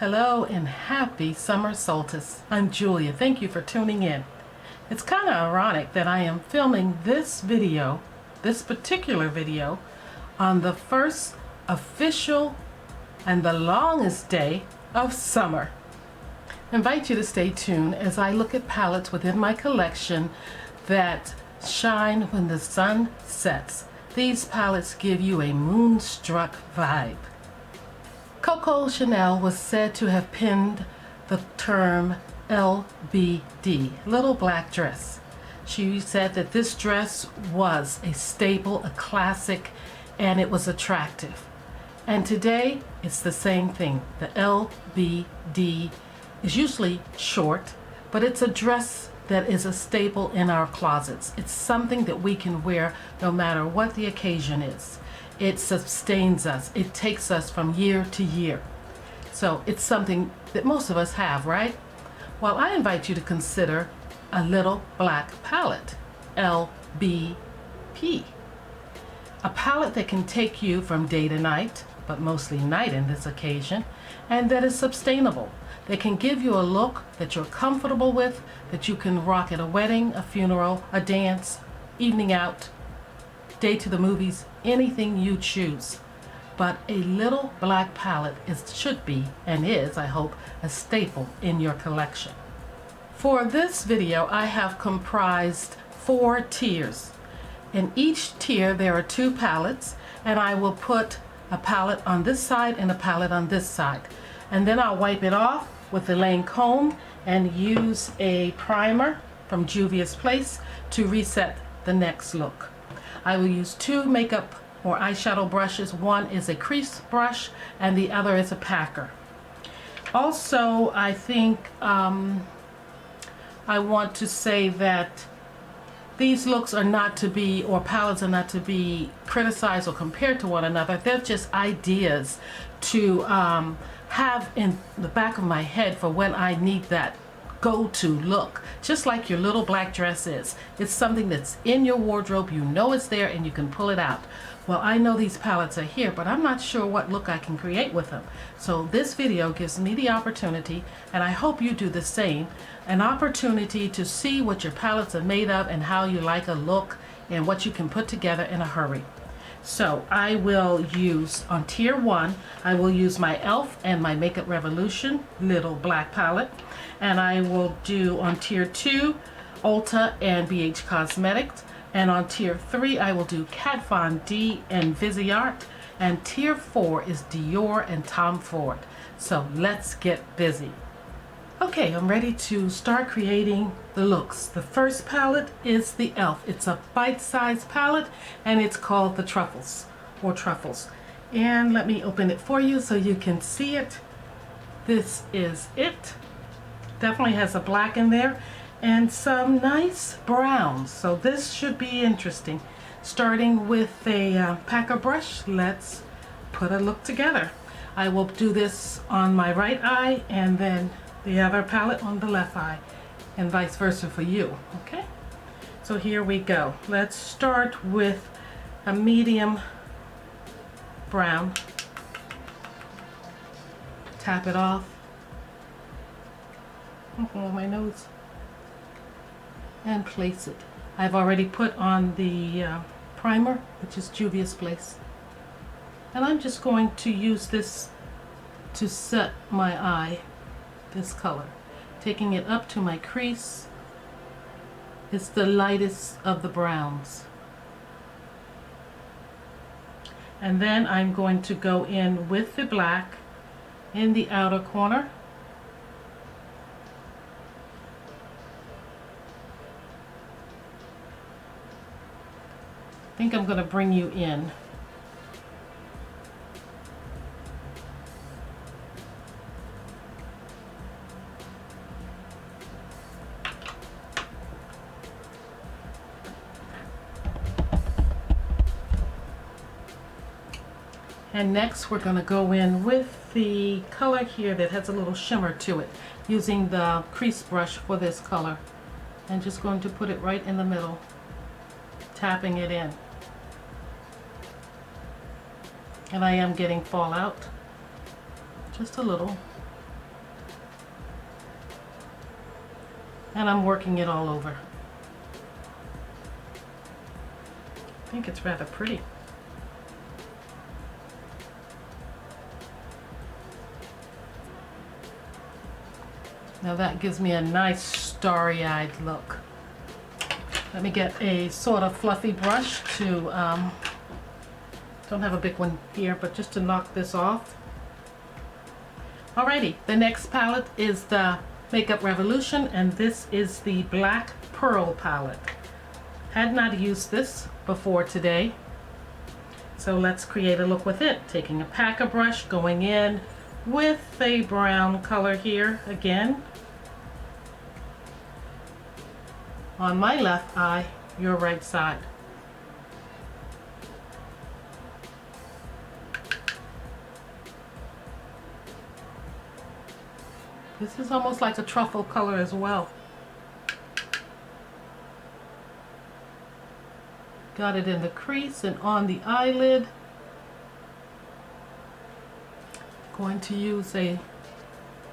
Hello and happy summer solstice. I'm Julia. Thank you for tuning in. It's kind of ironic that I am filming this particular video, on the first official and the longest day of summer. I invite you to stay tuned as I look at palettes within my collection that shine when the sun sets. These palettes give you a moonstruck vibe. Coco Chanel was said to have penned the term LBD, little black dress. She said that this dress was a staple, a classic, and it was attractive. And today, it's the same thing. The LBD is usually short, but it's a dress that is a staple in our closets. It's something that we can wear no matter what the occasion is. It sustains us. It takes us from year to year. So it's something that most of us have, right? Well, I invite you to consider a little black palette, LBP. A palette that can take you from day to night, but mostly night in this occasion, and that is sustainable. That can give you a look that you're comfortable with, that you can rock at a wedding, a funeral, a dance, evening out, day to the movies, anything you choose. But a little black palette should be, and is, I hope, a staple in your collection. For this video, I have comprised 4 tiers. In each tier, there are 2 palettes, and I will put a palette on this side and a palette on this side. And then I'll wipe it off with the Lane comb and use a primer from Vizier Palette to reset the next look. I will use 2 makeup or eyeshadow brushes. One is a crease brush and the other is a packer. Also, I think I want to say that these looks are not to be, or palettes are not to be criticized or compared to one another. They're just ideas to have in the back of my head for when I need that go-to look, just like your little black dress is. It's something that's in your wardrobe, you know it's there, and you can pull it out. Well, I know these palettes are here, but I'm not sure what look I can create with them. So this video gives me the opportunity, and I hope you do the same, an opportunity to see what your palettes are made of and how you like a look and what you can put together in a hurry. So I will use, on tier 1, I will use my e.l.f. and my Makeup Revolution little black palette. And I will do on tier 2, Ulta and BH Cosmetics. And on tier 3, I will do Kat Von D and Vizier. And tier 4 is Dior and Tom Ford. So let's get busy. Okay, I'm ready to start creating the looks. The first palette is the e.l.f. It's a bite-sized palette, and it's called the Truffles, or Truffles. And let me open it for you so you can see it. This is it. Definitely has a black in there and some nice browns. So this should be interesting. Starting with a packer brush, let's put a look together. I will do this on my right eye and then the other palette on the left eye, and vice versa for you. Okay, so here we go. Let's start with a medium brown. Tap it off. My nose. And place it. I've already put on the primer, which is Vizier Palette. And I'm just going to use this to set my eye. This color, taking it up to my crease. It's the lightest of the browns, and then I'm going to go in with the black in the outer corner. I think I'm going to bring you in. And next we're going to go in with the color here that has a little shimmer to it, using the crease brush for this color. And just going to put it right in the middle, tapping it in. And I am getting fallout, just a little. and I'm working it all over. I think it's rather pretty. Now that gives me a nice starry-eyed look. Let me get a sort of fluffy brush to, don't have a big one here, but just to knock this off. Alrighty, the next palette is the Makeup Revolution, and this is the Black Pearl palette. Had not used this before today, so let's create a look with it. Taking a packer brush, going in with a brown color here again. On my left eye, your right side. This is almost like a truffle color as well. Got it in the crease and on the eyelid. Going to use a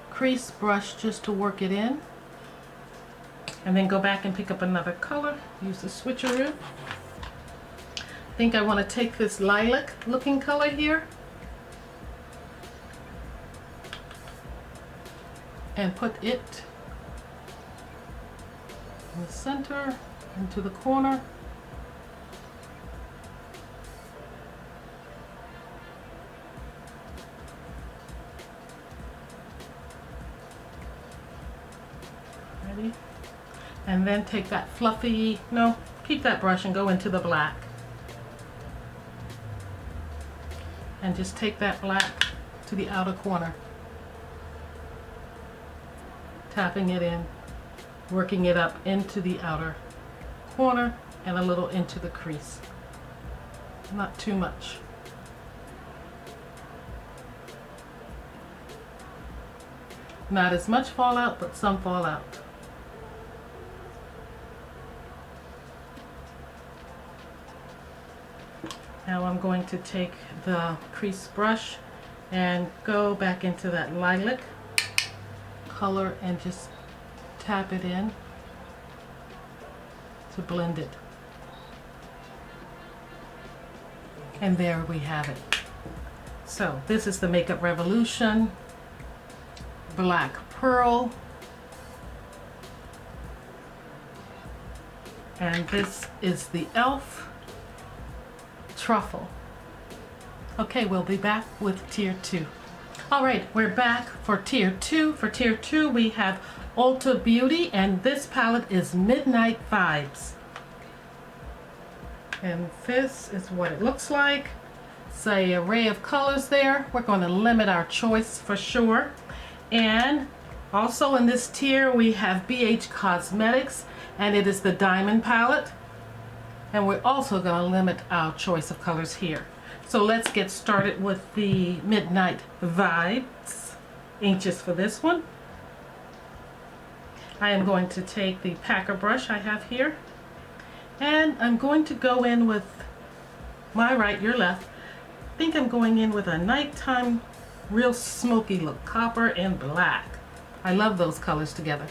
crease brush just to work it in. And then go back and pick up another color. Use the switcheroo. I think I want to take this lilac looking color here and put it in the center, into the corner. Ready? And then take that fluffy, no, keep that brush and go into the black. And just take that black to the outer corner. Tapping it in, working it up into the outer corner and a little into the crease. Not too much. Not as much fallout, but some fallout. Now I'm going to take the crease brush and go back into that lilac color and just tap it in to blend it. And there we have it. So this is the Makeup Revolution Black Pearl. And this is the e.l.f. Truffle. Okay, we'll be back with tier 2. All right, we're back for tier 2. For tier 2, we have Ulta Beauty, and this palette is Midnight Vibes. And this is what it looks like. It's an array of colors there. We're going to limit our choice for sure. And also in this tier, we have BH Cosmetics, and it is the Diamond palette. And we're also going to limit our choice of colors here. So let's get started with the Midnight Vibes. Anxious for this one. I am going to take the packer brush I have here, and I'm going to go in with my right, your left. I think I'm going in with a nighttime, real smoky look, copper and black. I love those colors together.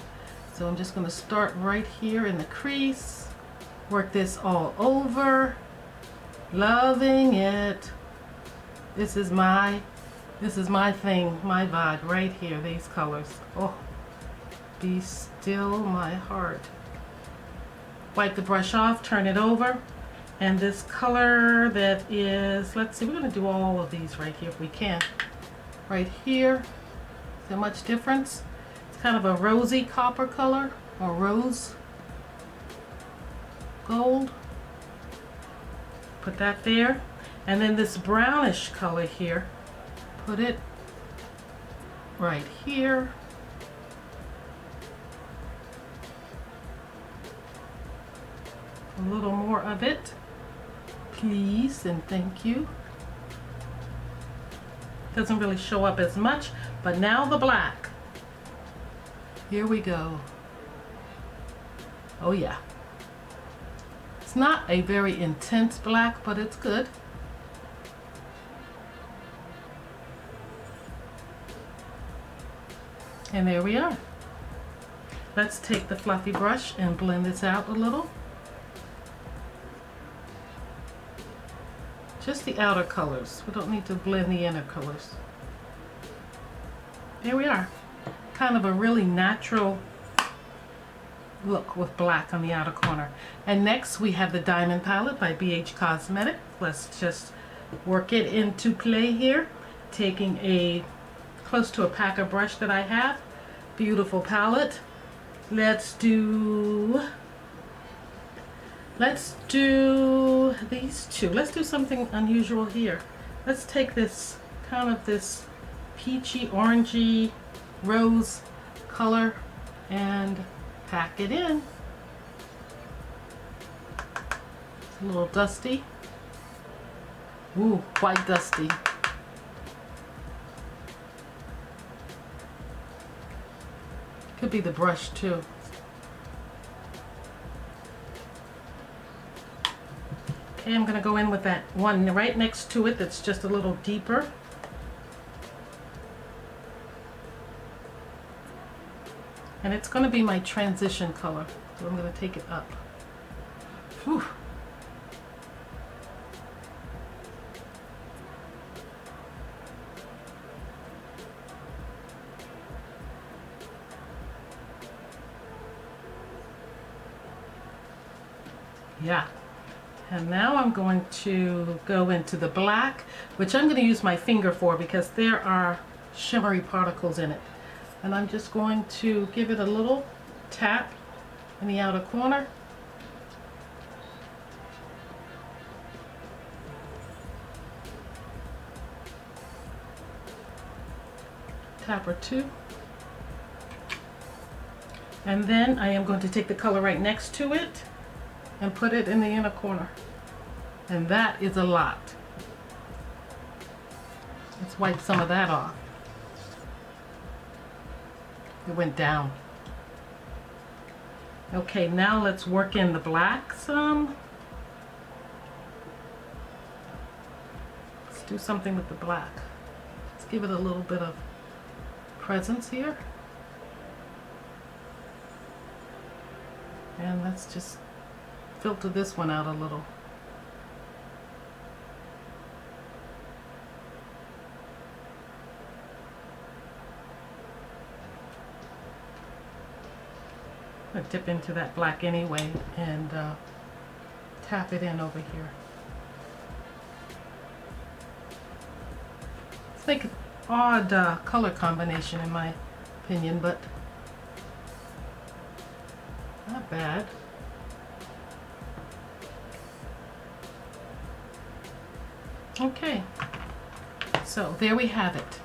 So I'm just going to start right here in the crease. Work this all over. Loving it. This is my thing, my vibe right here, these colors. Oh, be still my heart. Wipe the brush off, turn it over, and this color that is, let's see, we're going to do all of these right here if we can. Right here, is there much difference? It's kind of a rosy copper color, or rose gold. Put that there. And then this brownish color here, put it right here. A little more of it, please and thank you. Doesn't really show up as much, but now the black. Here we go. Oh yeah. It's not a very intense black, but it's good. And there we are. let's take the fluffy brush and blend this out a little. Just the outer colors. We don't need to blend the inner colors. There we are. Kind of a really natural look with black on the outer corner. And next we have the Diamond Palette by BH Cosmetics. Let's just work it into play here. Taking a close to a packer brush that I have. Beautiful palette. Let's do these two. Let's do something unusual here. Let's take this kind of this peachy, orangey, rose color and pack it in. It's a little dusty. Ooh, quite dusty. Could be the brush too. Okay, I'm going to go in with that one right next to it that's just a little deeper. And it's going to be my transition color. So I'm going to take it up. Whew. Yeah. And now I'm going to go into the black, which I'm going to use my finger for because there are shimmery particles in it. And I'm just going to give it a little tap in the outer corner. Tap or two. And then I am going to take the color right next to it and put it in the inner corner. And that is a lot. Let's wipe some of that off. It went down. Okay, now let's work in the black some. Let's do something with the black. Let's give it a little bit of presence here. And let's just filter this one out a little. I'm gonna dip into that black anyway and tap it in over here. It's like an odd color combination in my opinion, but not bad. Okay, so there we have it.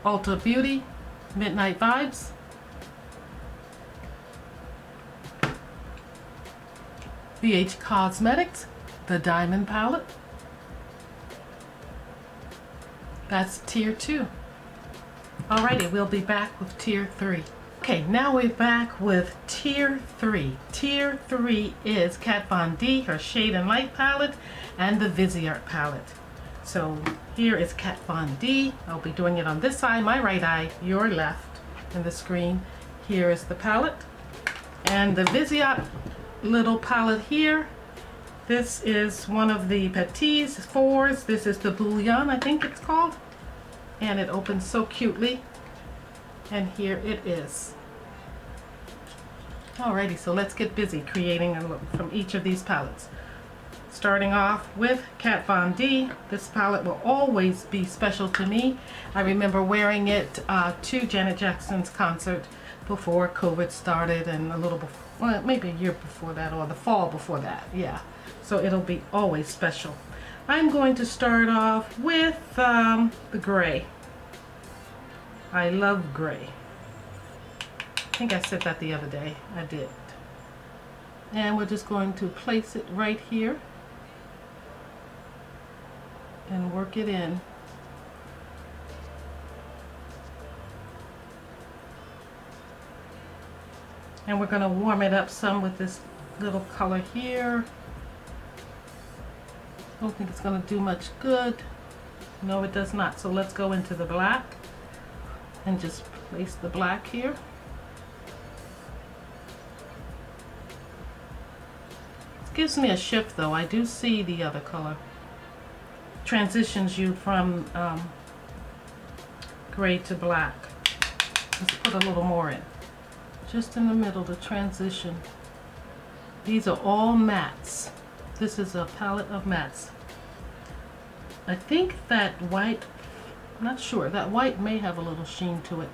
Ulta Beauty, Midnight Vibes. BH Cosmetics, the Diamond Palette. That's tier 2. Alrighty, we'll be back with tier 3. Okay, now we're back with tier 3. Tier 3 is Kat Von D, her Shade and Light palette, and the Vizier palette. So here is Kat Von D. I'll be doing it on this side, my right eye, your left in the screen. Here is the palette. And the Vizier little palette here. This is one of the Petits 4s. This is the Bouillon, I think it's called. And it opens so cutely. And here it is. Alrighty, so let's get busy creating a look from each of these palettes. Starting off with Kat Von D. This palette will always be special to me. I remember wearing it to Janet Jackson's concert before COVID started, and a little before, well, maybe a year before that, or the fall before that, yeah. So it'll be always special. I'm going to start off with the gray. I love gray. I think I said that the other day. I did. And we're just going to place it right here and work it in. And we're going to warm it up some with this little color here. I don't think it's going to do much good. No, it does not. So let's go into the black and just place the black here. gives me a shift though. I do see the other color. Transitions you from gray to black. Let's put a little more in. Just in the middle, the transition. These are all mattes. This is a palette of mattes. I think that white, I'm not sure, that white may have a little sheen to it.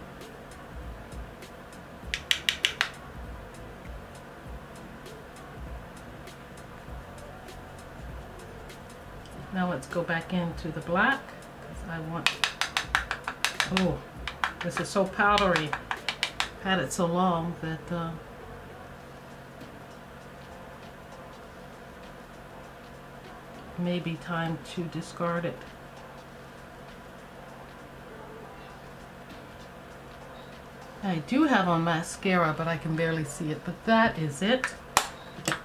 Now let's go back into the black, because I want, oh, this is so powdery. Had it so long that maybe time to discard it. I do have on mascara, but I can barely see it, but that is it.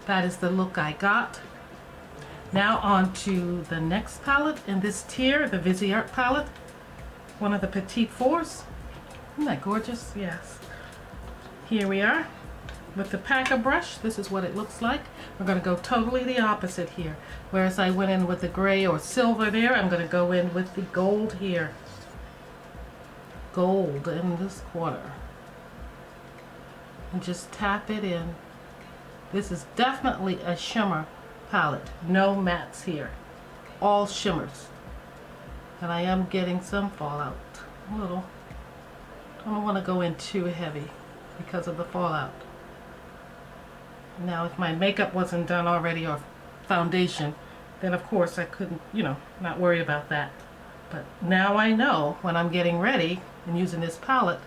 That is the look I got. Now on to the next palette in this tier, the Vizier Palette, one of the Petite Fours. Isn't that gorgeous? Yes. Here we are with the packer brush. This is what it looks like. We're going to go totally the opposite here. Whereas I went in with the gray or silver there, I'm going to go in with the gold here. Gold in this corner. And just tap it in. This is definitely a shimmer palette. No mattes here. All shimmers. And I am getting some fallout. A little. I don't want to go in too heavy because of the fallout. Now if my makeup wasn't done already or foundation, then of course I couldn't, you know, not worry about that. But now I know when I'm getting ready and using this palette,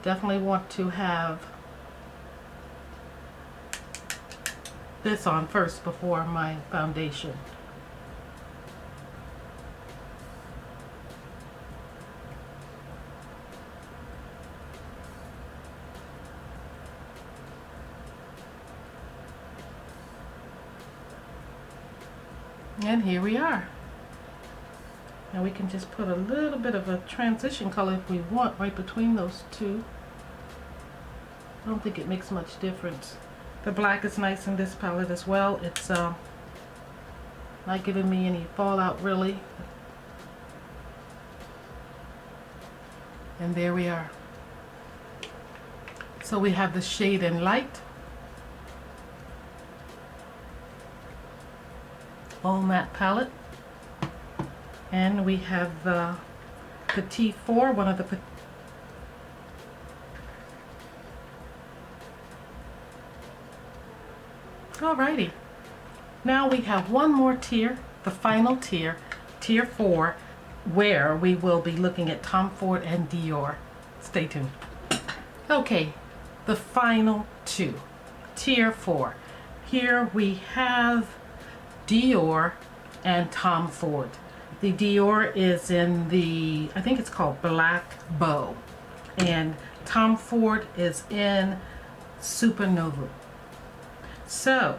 definitely want to have this on first before my foundation. And here we are. Now we can just put a little bit of a transition color if we want right between those two. I don't think it makes much difference. The black is nice in this palette as well. It's not giving me any fallout really. And there we are. So we have the shade in light. All matte palette. And we have the Petite Four, one of the Alrighty. Now we have one more tier, the final tier, tier 4, where we will be looking at Tom Ford and Dior. Stay tuned. Okay, the final two, tier 4. Here we have Dior and Tom Ford. The Dior is in the, I think it's called Black Bow, and Tom Ford is in Supernova. So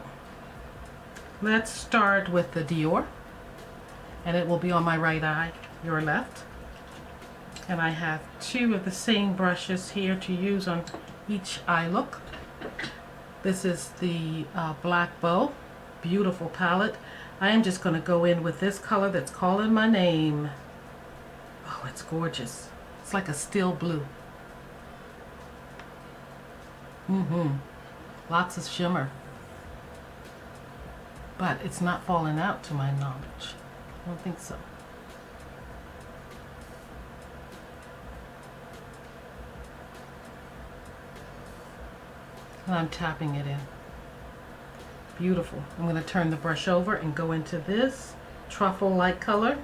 let's start with the Dior, and it will be on my right eye, your left. And I have two of the same brushes here to use on each eye look. This is the Black Bow, beautiful palette. I am just going to go in with this color that's calling my name. Oh, it's gorgeous. It's like a steel blue. Lots of shimmer. But it's not falling out to my knowledge. I don't think so. And I'm tapping it in. Beautiful. I'm going to turn the brush over and go into this truffle-like color.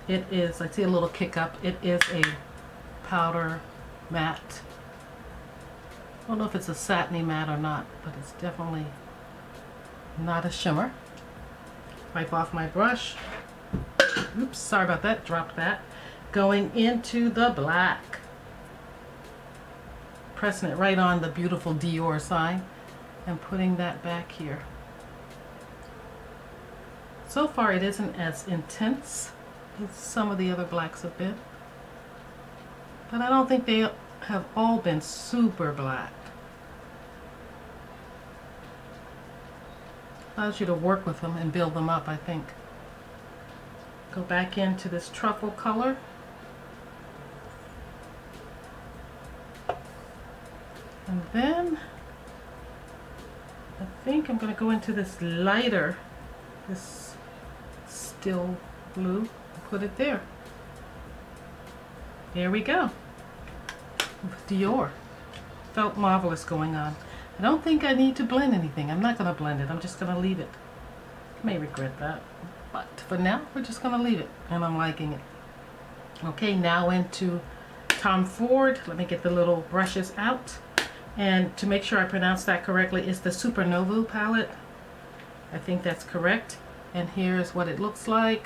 It is, I see a little kick up. It is a powder matte. I don't know if it's a satiny matte or not, but it's definitely not a shimmer. Wipe off my brush. Oops, sorry about that, dropped that. Going into the black. Pressing it right on the beautiful Dior sign and putting that back here. So far it isn't as intense some of the other blacks have been. But I don't think they have all been super black. Allows you to work with them and build them up, I think. Go back into this truffle color. And then I think I'm going to go into this lighter, this still blue, and put it there. There we go. With Dior. Felt marvelous going on. I don't think I need to blend anything. I'm not going to blend it. I'm just going to leave it. I may regret that. But for now, we're just going to leave it. And I'm liking it. Okay, now into Tom Ford. Let me get the little brushes out. And to make sure I pronounce that correctly, it's the Supernova palette. I think that's correct. And here's what it looks like.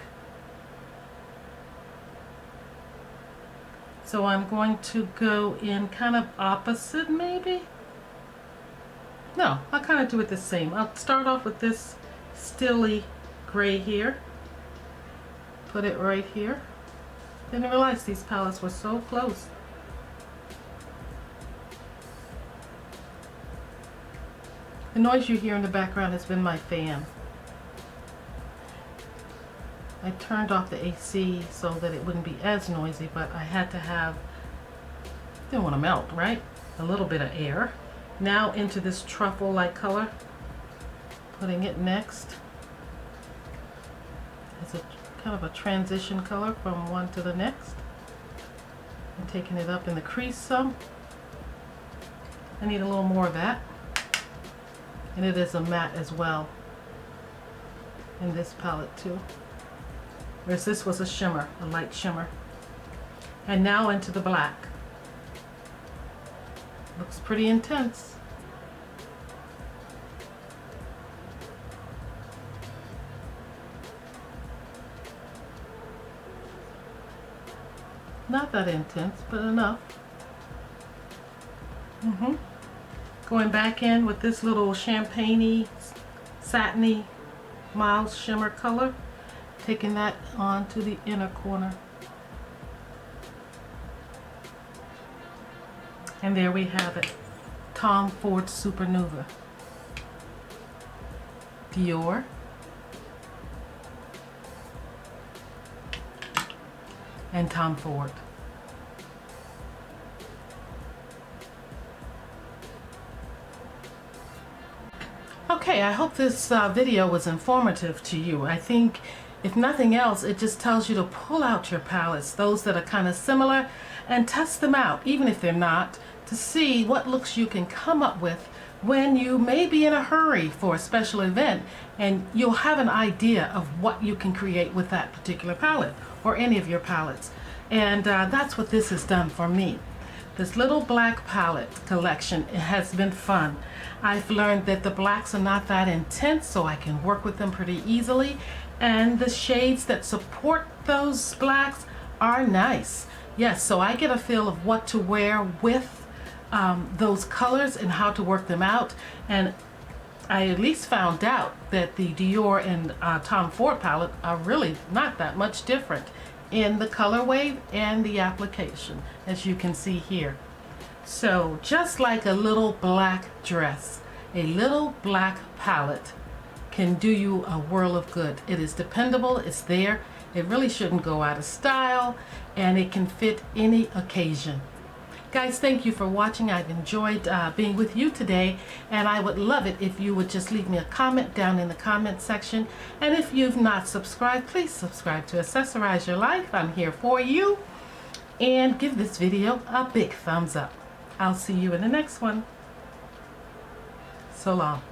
So I'm going to go in kind of opposite, maybe? No, I'll kind of do it the same. I'll start off with this stilly gray here. Put it right here. Didn't realize these palettes were so close. The noise you hear in the background has been my fan. I turned off the AC so that it wouldn't be as noisy, but I had to have, didn't want to melt, right? A little bit of air. Now into this truffle-like color, putting it next. It's a kind of a transition color from one to the next. And taking it up in the crease some. I need a little more of that. And it is a matte as well in this palette too. Whereas this was a shimmer, a light shimmer. And now into the black. Looks pretty intense. Not that intense, but enough. Going back in with this little champagne-y, satiny, mild shimmer color. Taking that on to the inner corner. And there we have it. Tom Ford Supernova. Dior. And Tom Ford. Okay, I hope this video was informative to you. I think if nothing else, it just tells you to pull out your palettes, those that are kind of similar, and test them out, even if they're not, to see what looks you can come up with when you may be in a hurry for a special event, and you'll have an idea of what you can create with that particular palette, or any of your palettes. And that's what this has done for me. This little black palette collection, it has been fun. I've learned that the blacks are not that intense, so I can work with them pretty easily. And the shades that support those blacks are nice. Yes, so I get a feel of what to wear with those colors and how to work them out. And I at least found out that the Dior and Tom Ford palette are really not that much different in the color wave and the application, as you can see here. So just like a little black dress, a little black palette can do you a world of good. It is dependable, it's there, it really shouldn't go out of style, and it can fit any occasion. Guys, thank you for watching. I've enjoyed being with you today, and I would love it if you would just leave me a comment down in the comment section. And if you've not subscribed, please subscribe to Accessorize Your Life. I'm here for you. And give this video a big thumbs up. I'll see you in the next one. So long.